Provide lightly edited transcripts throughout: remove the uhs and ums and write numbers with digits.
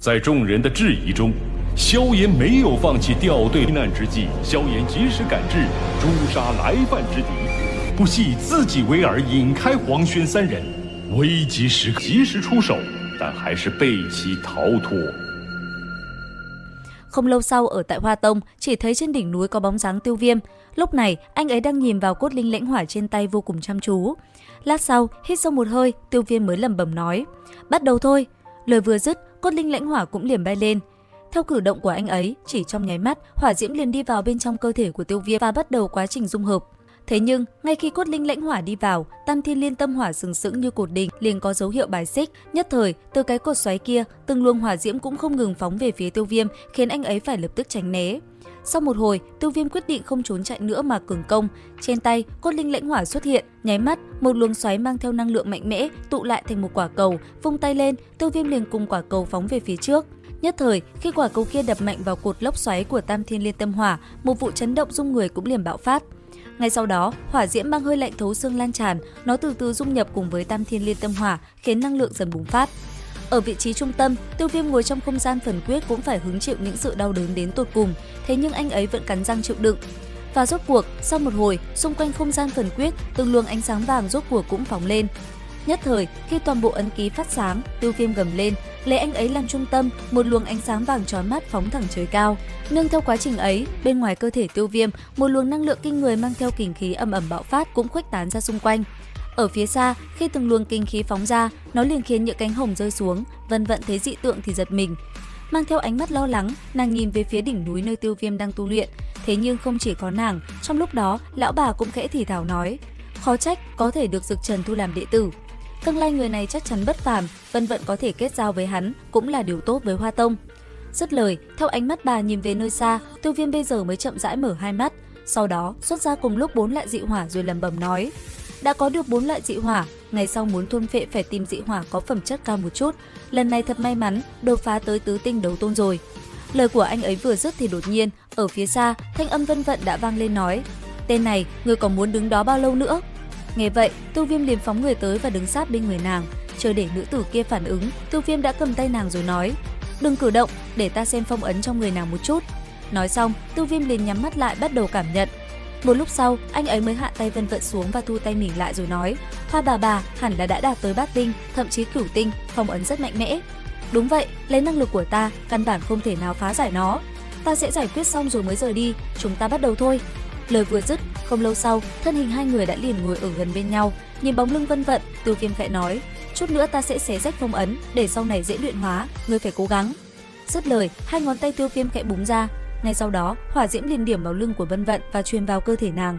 在众人的质疑中，萧炎没有放弃掉队难之际，萧炎及时赶至，诛杀来犯之敌，不惜以自己为饵引开黄轩三人，危急时刻及时出手，但还是被其逃脱。 Không lâu sau ở tại Hoa Tông, chỉ thấy trên đỉnh núi có bóng dáng Tiêu Viêm. Lúc này, anh ấy đang nhìn vào cốt linh lãnh hỏa trên tay vô cùng chăm chú. Lát sau, hít sâu một hơi, Tiêu Viêm mới lẩm bẩm nói: "Bắt đầu thôi." Lời vừa dứt, cốt linh lãnh hỏa cũng liền bay lên. Theo cử động của anh ấy, chỉ trong nháy mắt, hỏa diễm liền đi vào bên trong cơ thể của Tiêu Viêm và bắt đầu quá trình dung hợp. Thế nhưng, ngay khi cốt linh lãnh hỏa đi vào, Tam Thiên Liên Tâm Hỏa sừng sững như cột đỉnh liền có dấu hiệu bài xích. Nhất thời, từ cái cột xoáy kia, từng luồng hỏa diễm cũng không ngừng phóng về phía Tiêu Viêm, khiến anh ấy phải lập tức tránh né. Sau một hồi, Tiêu Viêm quyết định không trốn chạy nữa mà cường công. Trên tay, cốt linh lãnh hỏa xuất hiện, nháy mắt, một luồng xoáy mang theo năng lượng mạnh mẽ tụ lại thành một quả cầu, vung tay lên, Tiêu Viêm liền cùng quả cầu phóng về phía trước. Nhất thời, khi quả cầu kia đập mạnh vào cột lốc xoáy của Tam Thiên Liên Tâm Hỏa, một vụ chấn động rung người cũng liền bạo phát. Ngay sau đó, hỏa diễm mang hơi lạnh thấu xương lan tràn, nó từ từ dung nhập cùng với Tam Thiên Liên Tâm Hỏa, khiến năng lượng dần bùng phát. Ở vị trí trung tâm, Tiêu Viêm ngồi trong không gian phần quyết cũng phải hứng chịu những sự đau đớn đến tột cùng, thế nhưng anh ấy vẫn cắn răng chịu đựng. Và rốt cuộc, sau một hồi, xung quanh không gian phần quyết, từng luồng ánh sáng vàng rốt cuộc cũng phóng lên. Nhất thời, khi toàn bộ ấn ký phát sáng, Tiêu Viêm gầm lên, lấy anh ấy làm trung tâm, một luồng ánh sáng vàng chói mắt phóng thẳng trời cao. Nương theo quá trình ấy, bên ngoài cơ thể Tiêu Viêm, một luồng năng lượng kinh người mang theo kình khí ầm ầm bạo phát cũng khuếch tán ra xung quanh. Ở phía xa, khi từng luồng kinh khí phóng ra, nó liền khiến những cánh hồng rơi xuống, Vân Vận thấy dị tượng thì giật mình. Mang theo ánh mắt lo lắng, nàng nhìn về phía đỉnh núi nơi Tiêu Viêm đang tu luyện. Thế nhưng không chỉ có nàng, trong lúc đó, lão bà cũng khẽ thì thào nói: "Khó trách có thể được Dực Trần thu làm đệ tử. Tương lai người này chắc chắn bất phàm, Vân Vận có thể kết giao với hắn cũng là điều tốt với Hoa Tông." Dứt lời, theo ánh mắt bà nhìn về nơi xa, Tiêu Viêm bây giờ mới chậm rãi mở hai mắt, sau đó xuất ra cùng lúc 4 loại dị hỏa rồi lẩm bẩm nói: "Đã có được 4 loại dị hỏa, ngày sau muốn thôn phệ phải tìm dị hỏa có phẩm chất cao một chút, lần này thật may mắn, đột phá tới tứ tinh đấu tôn rồi." Lời của anh ấy vừa dứt thì đột nhiên, ở phía xa, thanh âm Vân Vận đã vang lên nói: "Tên này, người còn muốn đứng đó bao lâu nữa?" Nghe vậy, Tiêu Viêm liền phóng người tới và đứng sát bên người nàng. Chờ để nữ tử kia phản ứng, Tiêu Viêm đã cầm tay nàng rồi nói: "Đừng cử động, để ta xem phong ấn trong người nàng một chút." Nói xong, Tiêu Viêm liền nhắm mắt lại bắt đầu cảm nhận. Một lúc sau, anh ấy mới hạ tay Vân Vận xuống và thu tay mình lại rồi nói: "Hoa bà hẳn là đã đạt tới bát tinh, thậm chí cửu tinh, phong ấn rất mạnh mẽ." "Đúng vậy, lấy năng lực của ta, căn bản không thể nào phá giải nó. Ta sẽ giải quyết xong rồi mới rời đi, chúng ta bắt đầu thôi." Lời vừa dứt, không lâu sau, thân hình hai người đã liền ngồi ở gần bên nhau, nhìn bóng lưng Vân Vận, Tiêu Viêm khẽ nói: "Chút nữa ta sẽ xé rách phong ấn, để sau này dễ luyện hóa, ngươi phải cố gắng." Dứt lời, hai ngón tay Tiêu Viêm khẽ búng ra, ngay sau đó, hỏa diễm liền điểm vào lưng của Vân Vận và truyền vào cơ thể nàng.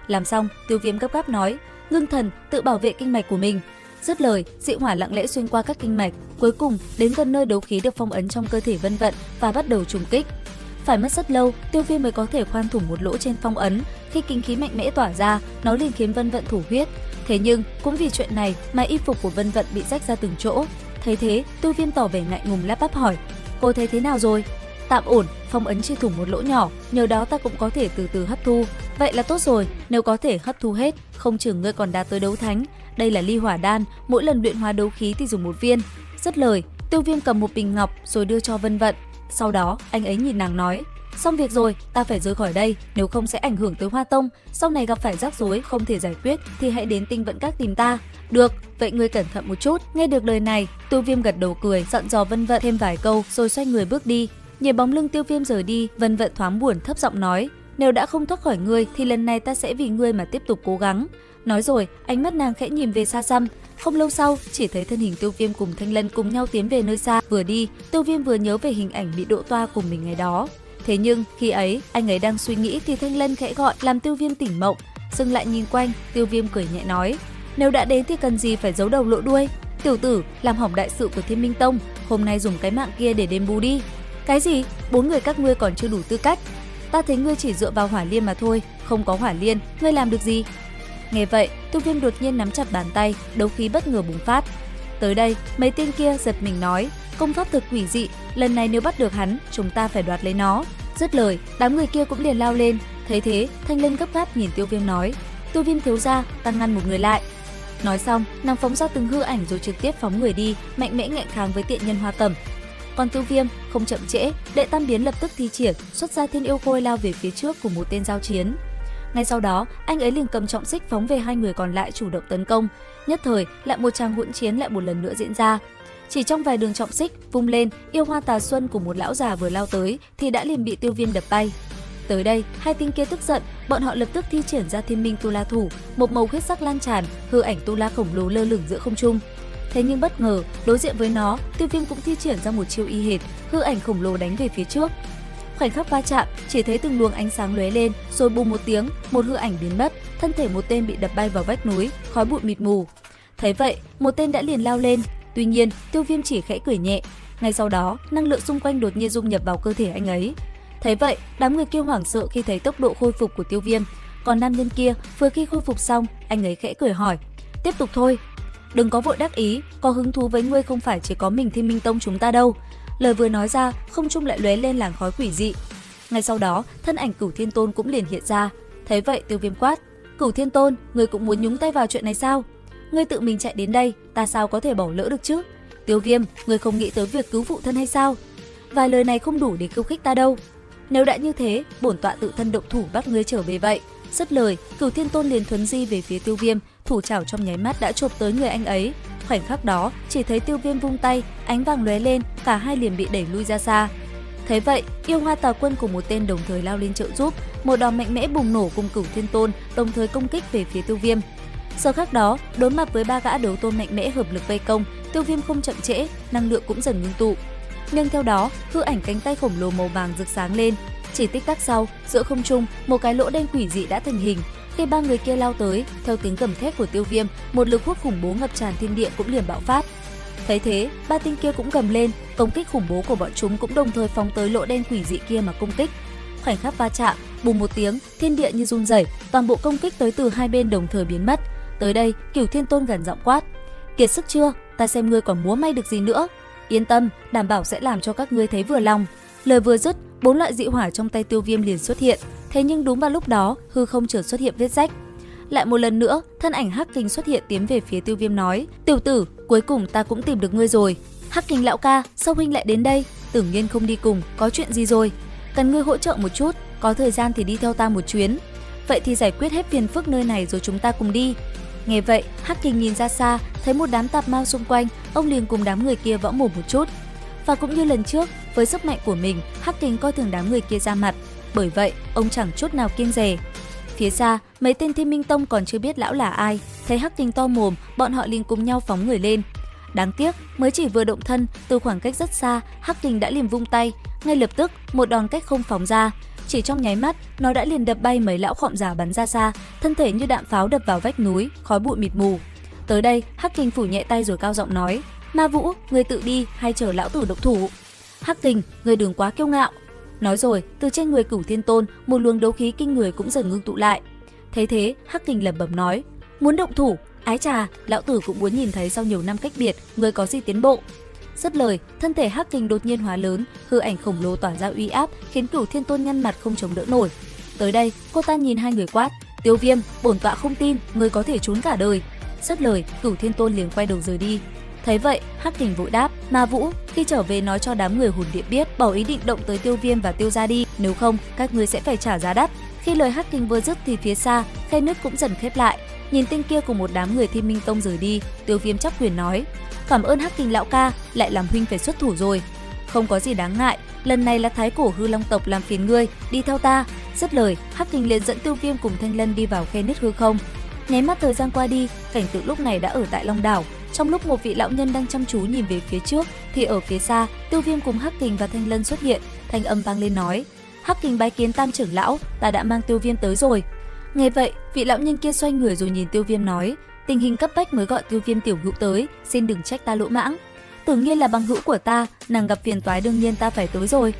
Làm xong, Tiêu Viêm gấp gáp nói: "Ngưng thần, tự bảo vệ kinh mạch của mình." Dứt lời, dị hỏa lặng lẽ xuyên qua các kinh mạch, cuối cùng đến gần nơi đấu khí được phong ấn trong cơ thể Vân Vận và bắt đầu trùng kích. Phải mất rất lâu, Tiêu Viêm mới có thể khoan thủng một lỗ trên phong ấn. Khi kinh khí mạnh mẽ tỏa ra, nó liền khiến Vân Vận thổ huyết. Thế nhưng cũng vì chuyện này mà y phục của Vân Vận bị rách ra từng chỗ. Thấy thế, Tiêu Viêm tỏ vẻ ngại ngùng lắp bắp hỏi: "Cô thấy thế nào rồi?" "Tạm ổn, phong ấn chỉ thủng một lỗ nhỏ, nhờ đó ta cũng có thể từ từ hấp thu." "Vậy là tốt rồi, nếu có thể hấp thu hết, không chừng ngươi còn đạt tới đấu thánh. Đây là ly hỏa đan, mỗi lần luyện hóa đấu khí thì dùng một viên." Dứt lời, Tiêu Viêm cầm một bình ngọc rồi đưa cho Vân Vận. Sau đó, anh ấy nhìn nàng nói: "Xong việc rồi, ta phải rời khỏi đây, nếu không sẽ ảnh hưởng tới Hoa Tông. Sau này gặp phải rắc rối không thể giải quyết thì hãy đến Tinh Vận Các tìm ta." "Được, vậy ngươi cẩn thận một chút." Nghe được lời này, Tiêu Viêm gật đầu cười, dặn dò Vân Vận thêm vài câu rồi xoay người bước đi. Nhìn bóng lưng Tiêu Viêm rời đi, Vân Vận thoáng buồn thấp giọng nói: "Nếu đã không thoát khỏi ngươi thì lần này ta sẽ vì ngươi mà tiếp tục cố gắng." Nói rồi, ánh mắt nàng khẽ nhìn về xa xăm. Không lâu sau, chỉ thấy thân hình Tiêu Viêm cùng Thanh Lân cùng nhau tiến về nơi xa. Vừa đi, Tiêu Viêm vừa nhớ về hình ảnh bị độ toa cùng mình ngày đó. Thế nhưng, khi ấy, anh ấy đang suy nghĩ thì Thanh Lân khẽ gọi làm Tiêu Viêm tỉnh mộng. Dừng lại nhìn quanh, Tiêu Viêm cười nhẹ nói: "Nếu đã đến thì cần gì phải giấu đầu lộ đuôi. Tiểu tử, làm hỏng đại sự của Thiên Minh Tông, hôm nay dùng cái mạng kia để đền bù đi." "Cái gì? 4 người các ngươi còn chưa đủ tư cách. Ta thấy ngươi chỉ dựa vào hỏa liên mà thôi, không có hỏa liên, ngươi làm được gì?" Nghe vậy, Tiêu Viêm đột nhiên nắm chặt bàn tay, đấu khí bất ngờ bùng phát. Tới đây, mấy tên kia giật mình nói: "Công pháp thực quỷ dị, lần này nếu bắt được hắn, chúng ta phải đoạt lấy nó." Dứt lời, đám người kia cũng liền lao lên. Thấy thế, Thanh Lân gấp gáp nhìn Tiêu Viêm nói: "Tiêu Viêm thiếu gia, ta ngăn một người lại." Nói xong, nàng phóng ra từng hư ảnh rồi trực tiếp phóng người đi, mạnh mẽ ngạnh kháng với tiện nhân Hoa Cẩm. Còn Tiêu Viêm không chậm trễ, Đệ Tam Biến lập tức thi triển, xuất ra Thiên Yêu Khôi lao về phía trước của một tên giao chiến. Ngay sau đó, anh ấy liền cầm trọng xích phóng về hai người còn lại chủ động tấn công. Nhất thời, lại một tràng hỗn chiến lại một lần nữa diễn ra. Chỉ trong vài đường trọng xích vung lên, yêu hoa tà xuân của một lão già vừa lao tới thì đã liền bị Tiêu Viêm đập bay. Tới đây, hai tinh kia tức giận, bọn họ lập tức thi triển ra Thiên Minh Tu La thủ, một màu huyết sắc lan tràn, hư ảnh tu la khổng lồ lơ lửng giữa không trung. Thế nhưng bất ngờ, đối diện với nó, Tiêu Viêm cũng thi triển ra một chiêu y hệt, hư ảnh khổng lồ đánh về phía trước. Khoảnh khắc va chạm, chỉ thấy từng luồng ánh sáng lóe lên, rồi bùng một tiếng, một hư ảnh biến mất, thân thể một tên bị đập bay vào vách núi, khói bụi mịt mù. Thấy vậy, một tên đã liền lao lên, tuy nhiên, Tiêu Viêm chỉ khẽ cười nhẹ. Ngay sau đó, năng lượng xung quanh đột nhiên dung nhập vào cơ thể anh ấy. Thấy vậy, đám người kia hoảng sợ khi thấy tốc độ khôi phục của Tiêu Viêm. Còn nam nhân kia, vừa khi khôi phục xong, anh ấy khẽ cười hỏi: "Tiếp tục thôi. Đừng có vội đắc ý, có hứng thú với ngươi không phải chỉ có mình Thiên Minh Tông chúng ta đâu." Lời vừa nói ra, không trung lại lóe lên làn khói quỷ dị. Ngay sau đó, thân ảnh Cửu Thiên Tôn cũng liền hiện ra. Thấy vậy, Tiêu Viêm quát: "Cửu Thiên Tôn, ngươi cũng muốn nhúng tay vào chuyện này sao? Ngươi tự mình chạy đến đây, ta sao có thể bỏ lỡ được chứ? Tiêu Viêm, ngươi không nghĩ tới việc cứu phụ thân hay sao? Vài lời này không đủ để khiêu khích ta đâu. Nếu đã như thế, bổn tọa tự thân động thủ bắt ngươi trở về vậy." Dứt lời, Cửu Thiên Tôn liền thuấn di về phía Tiêu Viêm, thủ chảo trong nháy mắt đã chộp tới người anh ấy. Khoảnh khắc đó, chỉ thấy Tiêu Viêm vung tay, ánh vàng lóe lên, cả hai liền bị đẩy lui ra xa. Thấy vậy, yêu hoa tà quân cùng một tên đồng thời lao lên trợ giúp, một đòn mạnh mẽ bùng nổ cùng Cửu Thiên Tôn đồng thời công kích về phía Tiêu Viêm. Giờ khắc đó, đối mặt với ba gã đấu tôn mạnh mẽ hợp lực vây công, Tiêu Viêm không chậm trễ, năng lượng cũng dần ngưng tụ. Nhưng theo đó, hư ảnh cánh tay khổng lồ màu vàng rực sáng lên. Chỉ tích tắc sau, giữa không trung, một cái lỗ đen quỷ dị đã thành hình. Khi ba người kia lao tới, theo tiếng gầm thét của Tiêu Viêm, một lực hút khủng bố ngập tràn thiên địa cũng liền bạo phát. Thấy thế, ba tinh kia cũng gầm lên, công kích khủng bố của bọn chúng cũng đồng thời phóng tới lỗ đen quỷ dị kia mà công kích. Khoảnh khắc va chạm, bùng một tiếng, thiên địa như run rẩy, toàn bộ công kích tới từ hai bên đồng thời biến mất. Tới đây, Cửu Thiên Tôn gần giọng quát: "Kiệt sức chưa? Ta xem ngươi còn múa may được gì nữa. Yên tâm, đảm bảo sẽ làm cho các ngươi thấy vừa lòng." Lời vừa dứt, 4 loại dị hỏa trong tay Tiêu Viêm liền xuất hiện. Thế nhưng đúng vào lúc đó, hư không chợt xuất hiện vết rách. Lại một lần nữa, thân ảnh Hắc Kình xuất hiện tiến về phía Tiêu Viêm nói: "Tiểu tử, cuối cùng ta cũng tìm được ngươi rồi. Hắc Kình lão ca, sao huynh lại đến đây? Tưởng nhiên không đi cùng, có chuyện gì rồi? Cần ngươi hỗ trợ một chút, có thời gian thì đi theo ta một chuyến. Vậy thì giải quyết hết phiền phức nơi này rồi chúng ta cùng đi." Nghe vậy, Hắc Kình nhìn ra xa, thấy một đám tạp mao xung quanh, ông liền cùng đám người kia võ mồm một chút. Và cũng như lần trước, với sức mạnh của mình, Hắc Kình coi thường đám người kia ra mặt, bởi vậy ông chẳng chút nào kiêng dè. Phía xa, mấy tên Thiên Minh Tông còn chưa biết lão là ai, thấy Hắc Kình to mồm, bọn họ liền cùng nhau phóng người lên. Đáng tiếc, mới chỉ vừa động thân, từ khoảng cách rất xa, Hắc Kình đã liền vung tay, ngay lập tức một đòn cách không phóng ra. Chỉ trong nháy mắt, nó đã liền đập bay mấy lão khọm già bắn ra xa, thân thể như đạn pháo đập vào vách núi, khói bụi mịt mù. Tới đây, Hắc Kình phủ nhẹ tay rồi cao giọng nói: "Ma Vũ, ngươi tự đi hay chờ lão tử động thủ?" "Hắc Kình, ngươi đừng quá kiêu ngạo." Nói rồi, từ trên người Cửu Thiên Tôn, một luồng đấu khí kinh người cũng dần ngưng tụ lại. Thấy thế, Hắc Kình lẩm bẩm nói: "Muốn động thủ? Ái chà, lão tử cũng muốn nhìn thấy sau nhiều năm cách biệt, ngươi có gì tiến bộ." Dứt lời, thân thể Hắc Kình đột nhiên hóa lớn, hư ảnh khổng lồ tỏa ra uy áp, khiến Cửu Thiên Tôn nhăn mặt không chống đỡ nổi. Tới đây, cô ta nhìn hai người quát: "Tiêu Viêm, bổn tọa không tin ngươi có thể trốn cả đời." Dứt lời, Cửu Thiên Tôn liền quay đầu rời đi. Thấy vậy, Hắc Kình vội đáp: "Ma Vũ, khi trở về nói cho đám người hồn điện biết, bỏ ý định động tới Tiêu Viêm và Tiêu gia đi, nếu không, các ngươi sẽ phải trả giá đắt." Khi lời Hắc Kình vừa dứt thì phía xa, khe nứt cũng dần khép lại. Nhìn tên kia cùng một đám người Thiên Minh Tông rời đi, Tiêu Viêm chắp quyền nói: "Cảm ơn Hắc Kình lão ca, lại làm huynh phải xuất thủ rồi." "Không có gì đáng ngại, lần này là thái cổ hư long tộc làm phiền ngươi, đi theo ta." Dứt lời, Hắc Kình liền dẫn Tiêu Viêm cùng Thanh Lân đi vào khe nứt hư không. Nháy mắt thời gian qua đi, cảnh tượng lúc này đã ở tại Long Đảo. Trong lúc một vị lão nhân đang chăm chú nhìn về phía trước, thì ở phía xa, Tiêu Viêm cùng Hắc Kình và Thanh Lân xuất hiện, thanh âm vang lên nói: "Hắc Kình bái kiến Tam trưởng lão, ta đã mang Tiêu Viêm tới rồi." Nghe vậy, vị lão nhân kia xoay người rồi nhìn Tiêu Viêm nói: "Tình hình cấp bách mới gọi Tiêu Viêm tiểu hữu tới, xin đừng trách ta lỗ mãng. Tưởng nhiên là bằng hữu của ta, nàng gặp phiền toái đương nhiên ta phải tới rồi."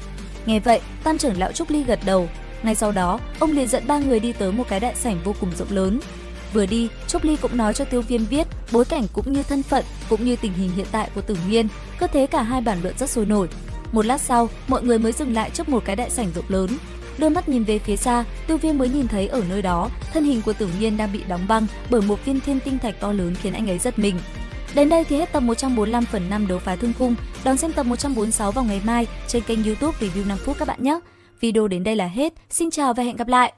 Nghe vậy, Tam trưởng lão Trúc Ly gật đầu. Ngay sau đó, ông liền dẫn ba người đi tới một cái đại sảnh vô cùng rộng lớn. Vừa đi, Trúc Ly cũng nói cho Tiêu Viêm biết bối cảnh cũng như thân phận, cũng như tình hình hiện tại của Tử Nhiên, cứ thế cả hai bàn luận rất sôi nổi. Một lát sau, mọi người mới dừng lại trước một cái đại sảnh rộng lớn. Đưa mắt nhìn về phía xa, Tiêu Viêm mới nhìn thấy ở nơi đó, thân hình của Tử Nhiên đang bị đóng băng bởi một viên thiên tinh thạch to lớn khiến anh ấy giật mình. Đến đây thì hết tập 145 phần 5 Đấu Phá Thương Khung. Đón xem tập 146 vào ngày mai trên kênh YouTube Review 5 phút các bạn nhé. Video đến đây là hết. Xin chào và hẹn gặp lại!